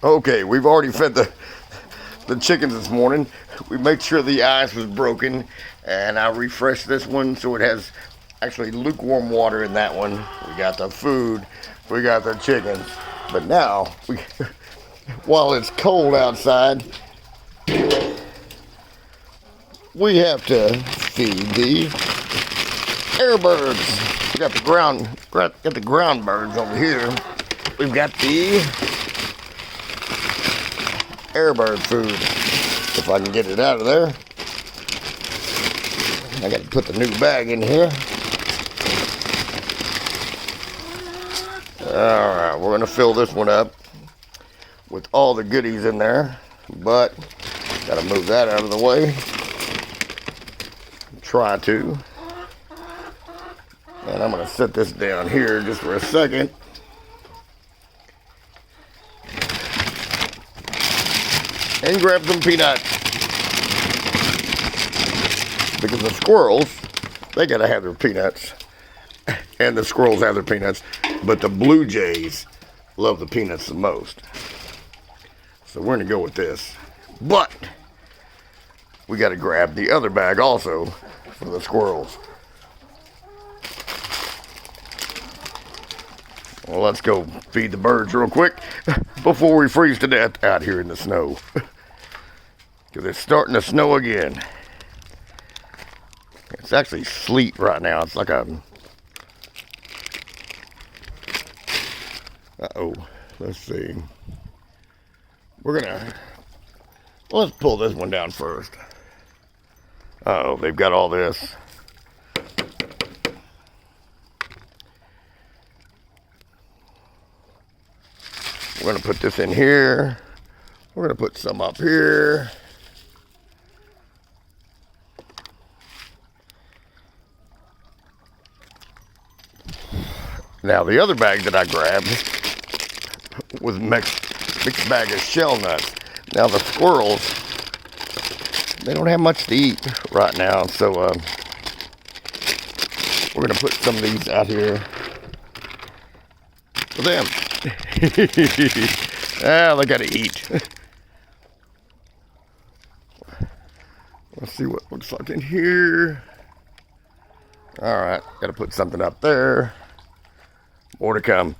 Okay, we've already fed the chickens this morning. We made sure the ice was broken, and I refreshed this one so it has actually lukewarm water in that one. We got the food, we got the chickens, but now while it's cold outside, we have to feed the air birds. We got the ground birds over here. We've got the airbird food. If I can get it out of there. I got to put the new bag in here. Alright, we're going to fill this one up with all the goodies in there. But, got to move that out of the way. Try to. And I'm going to set this down here just for a second. And grab some peanuts. Because the squirrels, they gotta have their peanuts. And the squirrels have their peanuts. But the blue jays love the peanuts the most. So we're gonna go with this. But we gotta grab the other bag also for the squirrels. Well, let's go feed the birds real quick before we freeze to death out here in the snow. Because it's starting to snow again. It's actually sleet right now. It's like a... Uh-oh. Let's see. We're gonna... Well, let's pull this one down first. Uh-oh, they've got all this. We're going to put this in here. We're going to put some up here. Now, the other bag that I grabbed was mixed bag of shell nuts. Now, the squirrels, they don't have much to eat right now, so we're going to put some of these out here for them. Ah, they gotta eat. Let's see what it looks like in here. Alright, gotta put something up there. More to come.